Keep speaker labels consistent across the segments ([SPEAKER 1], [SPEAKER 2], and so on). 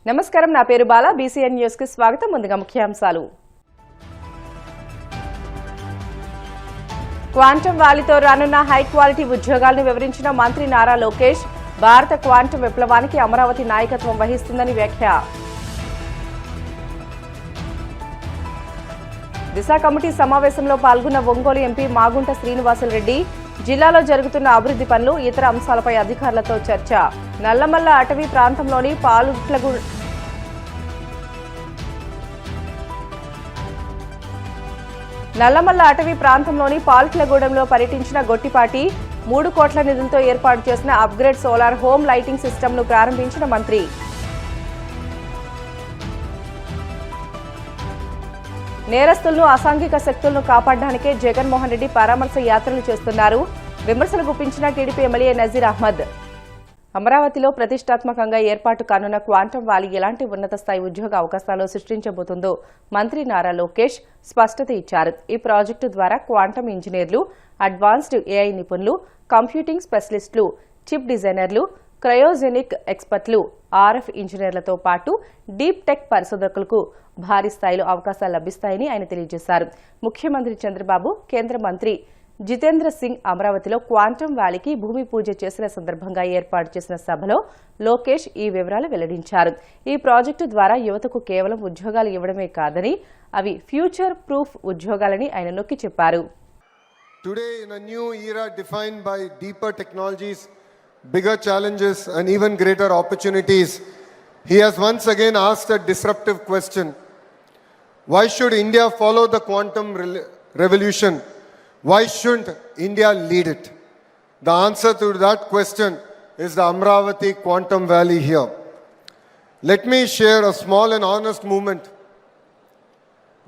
[SPEAKER 1] నమస్కారం, నా పేరు బాల. బీసీఎన్ న్యూస్ కి స్వాగతం. ముందుగా ముఖ్యాంశాలు. క్వాంటం వ్యాలీతో రానున్న హై క్వాలిటీ ఉద్యోగాలను వివరించిన మంత్రి నారా లోకేష్. భారత క్వాంటం విప్లవానికి అమరావతి నాయకత్వం వహిస్తుందని వ్యాఖ్య. దిశ కమిటీ సమావేశంలో పాల్గొన్న ఒంగోలు ఎంపీ మాగుంట శ్రీనివాసులరెడ్డి. జిల్లాలో జరుగుతున్న అభివృద్ధి పనులు, ఇతర అంశాలపై అధికారులతో చర్చ. నల్లమల్ల అటవీ ప్రాంతంలోని పాలుట్లగూడెంలో పర్యటించిన గొట్టిపాటి. 3 కోట్ల నిధులతో ఏర్పాటు చేసిన అప్గ్రేడ్ సోలార్ హోమ్ లైటింగ్ సిస్టమ్ను ప్రారంభించిన మంత్రి. నేరస్తులను, అసాంఘిక శక్తులను కాపాడడానికే జగన్మోహన్ రెడ్డి పరామర్శ యాత్రలు చేస్తున్నారు. విమర్శలు గుప్పించిన టీడీపీ ఎమ్మెల్యే నజీర్ అహ్మద్. అమరావతిలో ప్రతిష్టాత్మకంగా ఏర్పాటు కానున్న క్వాంటం వ్యాలీ ఎలాంటి ఉన్నత స్థాయి ఉద్యోగ అవకాశాలు సృష్టించబోతుందో మంత్రి నారా లోకేష్ స్పష్టత ఇచ్చారు. ఈ ప్రాజెక్టు ద్వారా క్వాంటం ఇంజనీర్లు, అడ్వాన్స్డ్ ఏఐ నిపుణులు, కంప్యూటింగ్ స్పెషలిస్టులు, చిప్ డిజైనర్లు, క్రయోజెనిక్ ఎక్స్పర్ట్లు, ఆర్ఎఫ్ ఇంజనీర్లతో పాటు డీప్ టెక్ పరిశోధకులకు భారీ స్థాయిలో అవకాశాలు లభిస్తాయని ఆయన తెలియజేశారు. ముఖ్యమంత్రి చంద్రబాబు, కేంద్ర మంత్రి జితేంద్ర సింగ్ అమరావతిలో క్వాంటం వ్యాలీకి భూమి పూజ చేసిన సందర్భంగా ఏర్పాటు చేసిన సభలో లోకేష్ ఈ వివరాలు వెల్లడించారు. ఈ ప్రాజెక్టు ద్వారా యువతకు కేవలం ఉద్యోగాలు ఇవ్వడమే కాదని అవి ఫ్యూచర్ ప్రూఫ్ ఉద్యోగాలని ఆయన నొక్కి చెప్పారు.
[SPEAKER 2] Today in a new era defined by deeper technologies, bigger challenges and even greater opportunities, he has once again asked a disruptive question. Why should India follow the quantum revolution? Why shouldn't India lead it? The answer to that question is the Amravati Quantum Valley here. Let me share a small and honest moment.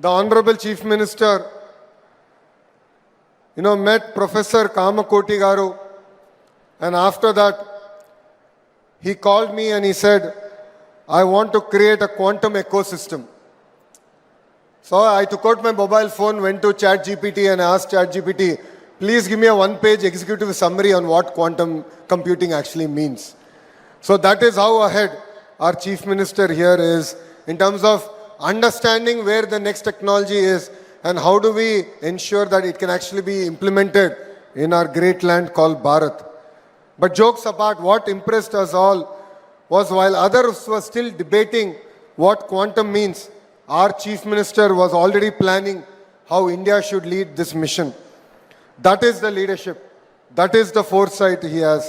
[SPEAKER 2] The Honorable Chief Minister, met Professor Kamakoti Garu, and after that, he called me and he said, I want to create a quantum ecosystem. So I took out my mobile phone, went to ChatGPT and asked ChatGPT, please give me a 1-page executive summary on what quantum computing actually means. So that is how ahead our Chief Minister here is in terms of understanding where the next technology is and how do we ensure that it can actually be implemented in our great land called Bharat. But jokes apart, what impressed us all was while others were still debating what quantum means, our Chief Minister was already planning how India should lead this mission. That is the leadership. That is the foresight he has.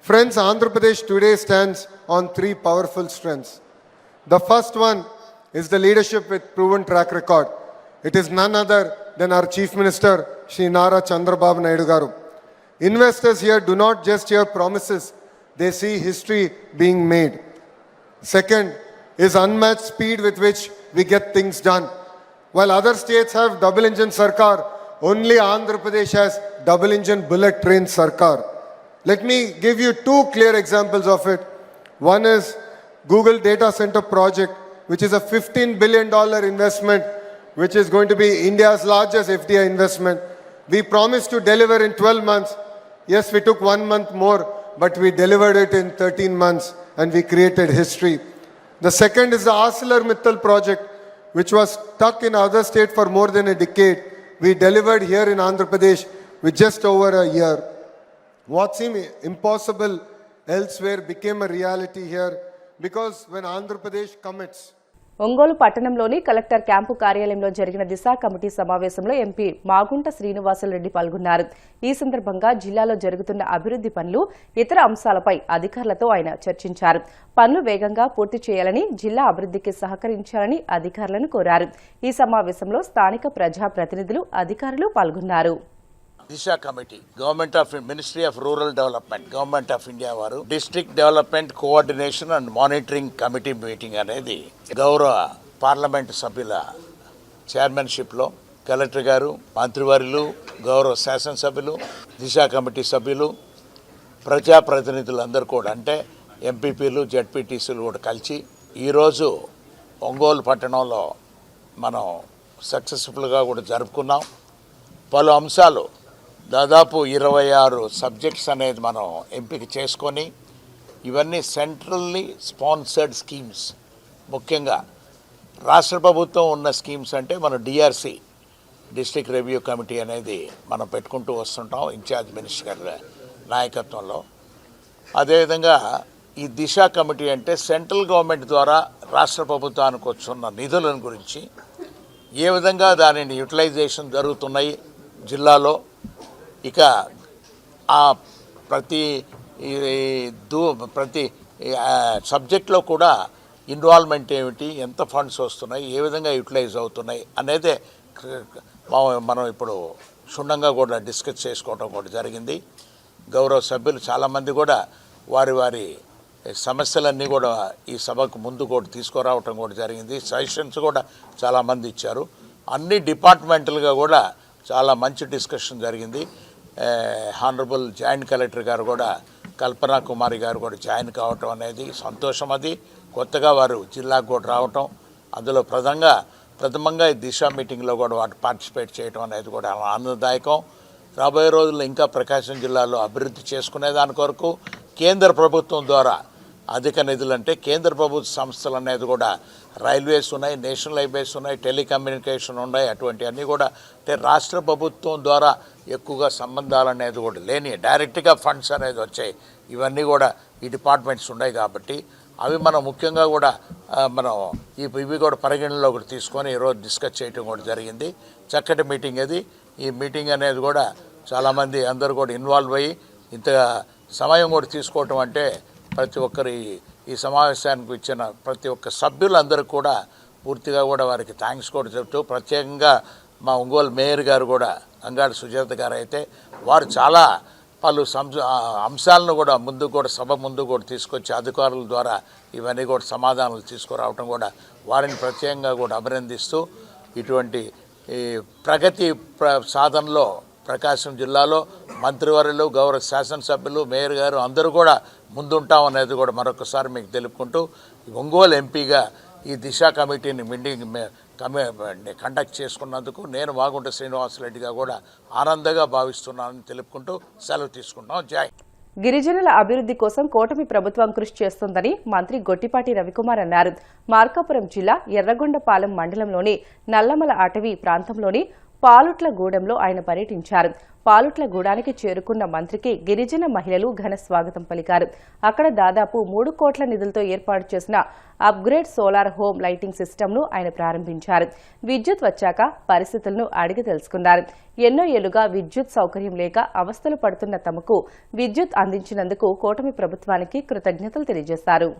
[SPEAKER 2] Friends, Andhra Pradesh today stands on 3 powerful strengths. The first one is the leadership with proven track record. It is none other than our Chief Minister, Shri Nara Chandrababu Naidu Garu. Investors here do not just hear promises, they see history being made. Second is unmatched speed with which we get things done. While other states have double-engine Sarkar, only Andhra Pradesh has double-engine bullet train Sarkar. Let me give you 2 clear examples of it. One is Google Data Center project, which is a $15 billion investment, which is going to be India's largest FDI investment. We promised to deliver in 12 months. Yes, we took 1 month more, but we delivered it in 13 months and we created history. The second is the ArcelorMittal project, which was stuck in other state for more than a decade. We delivered here in Andhra Pradesh with just over a year. What seemed impossible elsewhere became a reality here because when Andhra Pradesh commits.
[SPEAKER 1] Ongole పట్టణంలోని collector camp కార్యాలయంలో జరిగిన దిశ committee సమావేశంలో MP Magunta Srinivasulu Reddy పాల్గొన్నారు. ఈ సందర్భంగా జిల్లాలో జరుగుతున్న అభివృద్ది పనులు, ఇతర అంశాలపై అధికారులతో ఆయన చర్చించారు. పనులు వేగంగా పూర్తి చేయాలని, జిల్లా అభివృద్దికి సహకరించాలని అధికారులను కోరారు. ఈ సమావేశంలో స్థానిక ప్రజాప్రతినిధులు, అధికారులు పాల్గొన్నారు.
[SPEAKER 3] Disha committee, government of ministry of rural development, government of India వారు district development coordination and monitoring committee meeting అనేది గౌరవ పార్లమెంటు సభ్యుల చైర్మన్షిప్లో కలెక్టర్ గారు, మంత్రివర్యులు, గౌరవ శాసనసభ్యులు, దిశ కమిటీ సభ్యులు, ప్రజాప్రతినిధులు అందరూ కూడా అంటే ఎంపీపీలు, జెడ్పీటీసీలు కూడా కలిసి ఈరోజు ఒంగోలు పట్టణంలో మనం సక్సెస్ఫుల్గా కూడా జరుపుకున్నాం. పలు అంశాలు దాదాపు 26 సబ్జెక్ట్స్ అనేది మనం ఎంపిక చేసుకొని ఇవన్నీ సెంట్రల్లీ స్పాన్సర్డ్ స్కీమ్స్. ముఖ్యంగా రాష్ట్ర ప్రభుత్వం ఉన్న స్కీమ్స్ అంటే మన డిఆర్సి, డిస్ట్రిక్ట్ రివ్యూ కమిటీ అనేది మనం పెట్టుకుంటూ వస్తుంటాం ఇన్ఛార్జ్ మినిస్టర్ నాయకత్వంలో. అదేవిధంగా ఈ దిశ కమిటీ అంటే సెంట్రల్ గవర్నమెంట్ ద్వారా రాష్ట్ర ప్రభుత్వానికి వస్తున్న నిధులను గురించి ఏ విధంగా దానిని యూటిలైజేషన్ జరుగుతున్నాయి జిల్లాలో, ఇక ఆ ప్రతి సబ్జెక్ట్లో కూడా ఇన్వాల్వ్మెంట్ ఏమిటి, ఎంత ఫండ్స్ వస్తున్నాయి, ఏ విధంగా యూటిలైజ్ అవుతున్నాయి అనేదే మనం ఇప్పుడు క్షుణ్ణంగా కూడా డిస్కస్ చేసుకోవడం కూడా జరిగింది. గౌరవ సభ్యులు చాలామంది కూడా వారి వారి సమస్యలన్నీ కూడా ఈ సభకు ముందు కూడా తీసుకురావటం కూడా జరిగింది. సజెషన్స్ కూడా చాలామంది ఇచ్చారు. అన్ని డిపార్ట్మెంటల్గా కూడా చాలా మంచి డిస్కషన్ జరిగింది. హానరబుల్ జాయింట్ కలెక్టర్ గారు కూడా, కల్పనా కుమారి గారు కూడా జాయిన్ కావటం అనేది సంతోషం. అది కొత్తగా వారు జిల్లాకు కూడా రావటం, అందులో ప్రథమంగా ఈ దిశ మీటింగ్లో కూడా వారు పార్టిసిపేట్ చేయడం అనేది కూడా ఆనందదాయకం. రాబోయే రోజుల్లో ఇంకా ప్రకాశం జిల్లాలో అభివృద్ధి చేసుకునే దాని కొరకు కేంద్ర ప్రభుత్వం ద్వారా అధిక నిధులు, అంటే కేంద్ర ప్రభుత్వ సంస్థలు అనేది కూడా రైల్వేస్ ఉన్నాయి, నేషనల్ హైవేస్ ఉన్నాయి, టెలికమ్యూనికేషన్ ఉన్నాయి. అటువంటి అన్నీ కూడా అంటే రాష్ట్ర ప్రభుత్వం ద్వారా ఎక్కువగా సంబంధాలు అనేది కూడా లేని డైరెక్ట్గా ఫండ్స్ అనేది వచ్చాయి. ఇవన్నీ కూడా ఈ డిపార్ట్మెంట్స్ ఉన్నాయి కాబట్టి అవి మనం ముఖ్యంగా కూడా మనం ఇవి కూడా పరిగణనలో కూడా తీసుకొని ఈరోజు డిస్కస్ చేయటం కూడా జరిగింది. చక్కటి మీటింగ్ అది. ఈ మీటింగ్ అనేది కూడా చాలామంది అందరూ కూడా ఇన్వాల్వ్ అయ్యి ఇంత సమయం కూడా తీసుకోవటం అంటే ప్రతి ఒక్కరి ఈ సమావేశానికి ఇచ్చిన ప్రతి ఒక్క సభ్యులందరికీ కూడా పూర్తిగా కూడా వారికి థ్యాంక్స్ కూడా చెప్తూ, ప్రత్యేకంగా మా ఒంగోలు మేయర్ గారు కూడా అంగాడి సుజాత గారు అయితే వారు చాలా పలు అంశాలను కూడా సభ ముందు కూడా తీసుకొచ్చి అధికారుల ద్వారా ఇవన్నీ కూడా సమాధానాలు తీసుకురావటం కూడా వారిని ప్రత్యేకంగా కూడా అభినందిస్తూ, ఇటువంటి ఈ ప్రగతి సాధనలో ప్రకాశం జిల్లాలో మంత్రివర్యులు, గౌరవ శాసనసభ్యులు, మేయర్ గారు అందరూ కూడా ముందుంటాం అనేది కూడా మరొకసారి మీకు తెలుపుకుంటూ, ఒంగోలు ఎంపీగా ఈ దిశ కమిటీని కండక్ట్ చేసుకున్నందుకు నేను వాగుంట శ్రీనివాసరెడ్డిగా కూడా ఆనందంగా భావిస్తున్నానని తెలుపుకుంటూ సెలవు తీసుకుంటాం. జై.
[SPEAKER 1] గిరిజనుల అభివృద్ధి కోసం కూటమి ప్రభుత్వం కృషి చేస్తోందని మంత్రి గొట్టిపాటి రవికుమార్ అన్నారు. మార్కాపురం జిల్లా ఎర్రగొండపాలెం మండలంలోని నల్లమల అటవీ ప్రాంతంలోని పాలుట్లగూడెంలో ఆయన పర్యటించారు. పాలుట్లగూడానికి చేరుకున్న మంత్రికి గిరిజన మహిళలు ఘన స్వాగతం పలికారు. అక్కడ దాదాపు 3 కోట్ల నిధులతో ఏర్పాటు చేసిన అప్గ్రేడ్ సోలార్ హోమ్ లైటింగ్ సిస్టమ్ను ఆయన ప్రారంభించారు. విద్యుత్ వచ్చాక పరిస్థితులను అడిగి తెలుసుకున్నారు. ఎన్నో ఏళ్లుగా విద్యుత్ సౌకర్యం లేక అవస్థలు పడుతున్న తమకు విద్యుత్ అందించినందుకు కూటమి ప్రభుత్వానికి కృతజ్ఞతలు తెలియజేశారు.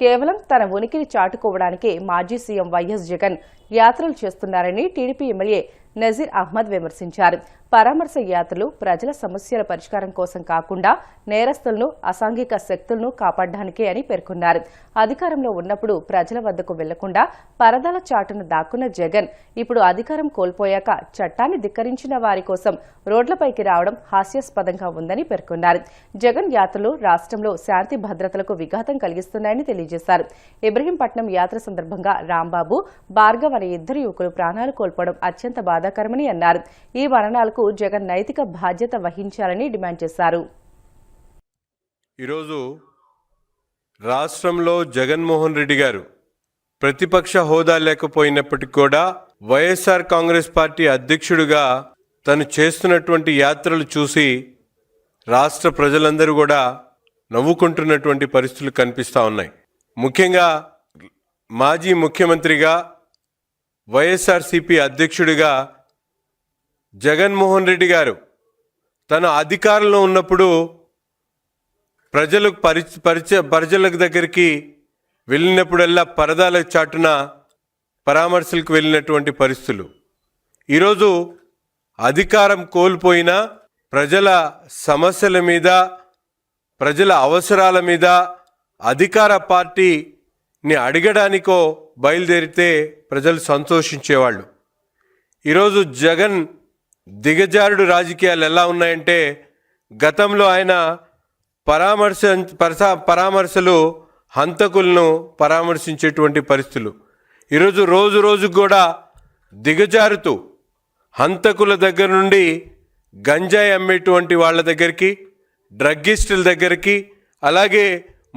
[SPEAKER 1] కేవలం తన ఉనికిని చాటుకోవడానికే మాజీ సీఎం వైఎస్ జగన్ యాత్రలు చేస్తున్నారని టీడీపీ ఎమ్మెల్యే నజీర్ అహ్మద్ విమర్శించారు. పరామర్శ యాత్రలు ప్రజల సమస్యల పరిష్కారం కోసం కాకుండా నేరస్తులను, అసాంఘిక శక్తులను కాపాడడానికే అని పేర్కొన్నారు. అధికారంలో ఉన్నప్పుడు ప్రజల వద్దకు వెళ్లకుండా పరదాల చాటున దాక్కున్న జగన్ ఇప్పుడు అధికారం కోల్పోయాక చట్టాన్ని ధిక్కరించిన వారి కోసం రోడ్లపైకి రావడం హాస్యాస్పదంగా ఉందని పేర్కొన్నారు. జగన్ యాత్రలు రాష్ట్రంలో శాంతి భద్రతలకు విఘాతం కలిగిస్తున్నాయని తెలియజేశారు. ఇబ్రహీంపట్నం యాత్ర సందర్భంగా రాంబాబు, భార్గవ్ అనే 2 యువకులు ప్రాణాలు కోల్పోవడం అత్యంత బాధాకరమని అన్నారు. ఈ మరణాలకు జగన్ నైతిక బాధ్యత వహించాలని డిమాండ్ చేశారు.
[SPEAKER 4] ఈరోజు రాష్ట్రంలో జగన్మోహన్ రెడ్డి గారు ప్రతిపక్ష హోదా లేకపోయినప్పటికీ కూడా వైఎస్ఆర్ కాంగ్రెస్ పార్టీ అధ్యక్షుడిగా తను చేస్తున్నటువంటి యాత్రలు చూసి రాష్ట్ర ప్రజలందరూ కూడా నవ్వుకుంటున్నటువంటి పరిస్థితులు కనిపిస్తూ ఉన్నాయి. ముఖ్యంగా మాజీ ముఖ్యమంత్రిగా వైఎస్ఆర్సిపి అధ్యక్షుడిగా జగన్మోహన్ రెడ్డి గారు తన అధికారంలో ఉన్నప్పుడు ప్రజలకు దగ్గరికి వెళ్ళినప్పుడల్లా పరదాల చాటున పరామర్శలకు వెళ్ళినటువంటి పరిస్థితులు. ఈరోజు అధికారం కోల్పోయినా ప్రజల సమస్యల మీద, ప్రజల అవసరాల మీద అధికార పార్టీని అడగడానికో బయలుదేరితే ప్రజలు సంతోషించేవాళ్ళు. ఈరోజు జగన్ దిగజారుడు రాజకీయాలు ఎలా ఉన్నాయంటే, గతంలో ఆయన పరామర్శలు హంతకులను పరామర్శించేటువంటి పరిస్థితులు. ఈరోజు రోజు రోజుకు కూడా దిగజారుతూ హంతకుల దగ్గర నుండి గంజాయి అమ్మేటువంటి వాళ్ళ దగ్గరికి, డ్రగ్గిస్టుల దగ్గరికి, అలాగే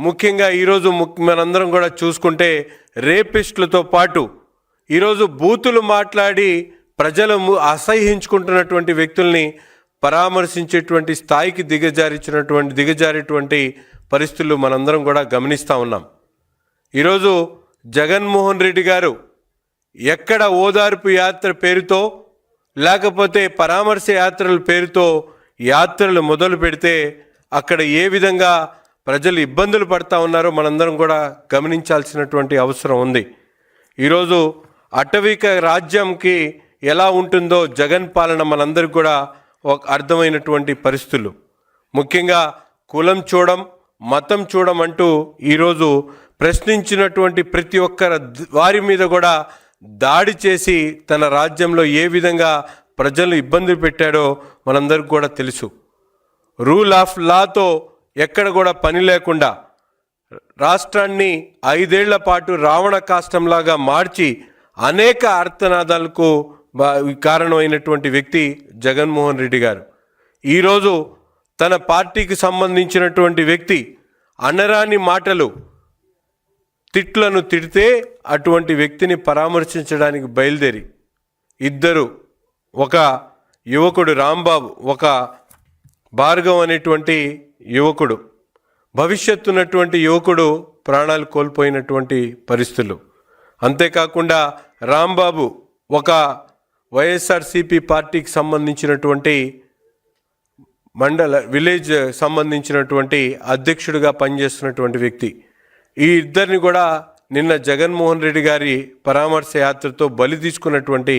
[SPEAKER 4] ముఖ్యంగా ఈరోజు మనందరం కూడా చూసుకుంటే రేపిస్టులతో పాటు ఈరోజు బూతులు మాట్లాడి ప్రజలు అసహ్యించుకుంటున్నటువంటి వ్యక్తుల్ని పరామర్శించేటువంటి స్థాయికి దిగజారేటువంటి పరిస్థితులు మనందరం కూడా గమనిస్తూ ఉన్నాం. ఈరోజు జగన్మోహన్ రెడ్డి గారు ఎక్కడ ఓదార్పు యాత్ర పేరుతో, లేకపోతే పరామర్శ యాత్రల పేరుతో యాత్రలు మొదలు పెడితే అక్కడ ఏ విధంగా ప్రజలు ఇబ్బందులు పడతా ఉన్నారో మనందరం కూడా గమనించాల్సినటువంటి అవసరం ఉంది. ఈరోజు అటవిక రాజ్యంకి ఎలా ఉంటుందో జగన్ పాలన మనందరికీ కూడా ఒక అర్థమైనటువంటి పరిస్థితులు. ముఖ్యంగా కులం చూడం, మతం చూడం అంటూ ఈరోజు ప్రశ్నించినటువంటి ప్రతి ఒక్కరి వారి మీద కూడా దాడి చేసి తన రాజ్యంలో ఏ విధంగా ప్రజలు ఇబ్బంది పెట్టాడో మనందరికీ కూడా తెలుసు. రూల్ ఆఫ్ లాతో ఎక్కడ కూడా పని లేకుండా రాష్ట్రాన్ని 5 ఏళ్ల పాటు రావణ కాష్టంలాగా మార్చి అనేక అర్థనాదాలకు కారణమైనటువంటి వ్యక్తి జగన్మోహన్ రెడ్డి గారు. ఈరోజు తన పార్టీకి సంబంధించినటువంటి వ్యక్తి అనరాని మాటలు, తిట్లను తిడితే అటువంటి వ్యక్తిని పరామర్శించడానికి బయలుదేరి ఇద్దరు, ఒక యువకుడు రాంబాబు, ఒక భార్గవ్ అనేటువంటి యువకుడు, భవిష్యత్తు ఉన్నటువంటి యువకుడు ప్రాణాలు కోల్పోయినటువంటి పరిస్థితులు. అంతేకాకుండా రాంబాబు ఒక వైఎస్ఆర్సిపి పార్టీకి సంబంధించినటువంటి విలేజ్ సంబంధించినటువంటి అధ్యక్షుడిగా పనిచేస్తున్నటువంటి వ్యక్తి. ఈ ఇద్దరిని కూడా నిన్న జగన్మోహన్ రెడ్డి గారి పరామర్శ యాత్రతో బలి తీసుకున్నటువంటి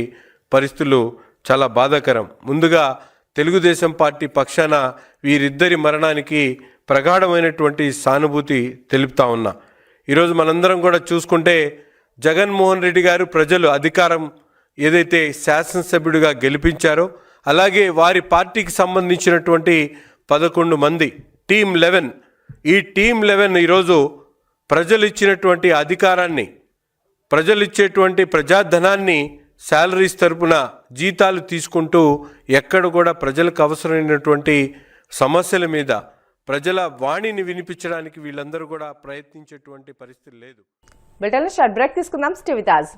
[SPEAKER 4] పరిస్థితులు చాలా బాధాకరం. ముందుగా తెలుగుదేశం పార్టీ పక్షాన వీరిద్దరి మరణానికి ప్రగాఢమైనటువంటి సానుభూతి తెలుపుతా ఉన్నా. ఈరోజు మనందరం కూడా చూసుకుంటే జగన్మోహన్ రెడ్డి గారు ప్రజలు అధికారం ఏదైతే శాసనసభ్యుడిగా గెలిపించారో, అలాగే వారి పార్టీకి సంబంధించినటువంటి 11 మంది టీమ్ 11, ఈ టీమ్ 11 ఈరోజు ప్రజలు ఇచ్చినటువంటి అధికారాన్ని, ప్రజలు ఇచ్చేటువంటి ప్రజాధనాన్ని శాలరీస్ తరపున జీతాలు తీసుకుంటూ ఎక్కడ కూడా ప్రజలకు అవసరమైనటువంటి సమస్యల మీద ప్రజల వాణిని వినిపించడానికి వీళ్ళందరూ కూడా ప్రయత్నించేటువంటి పరిస్థితి లేదు.
[SPEAKER 1] బ్రిటన్లో షార్ట్ బ్రేక్ తీసుకుందాం. Stay with us.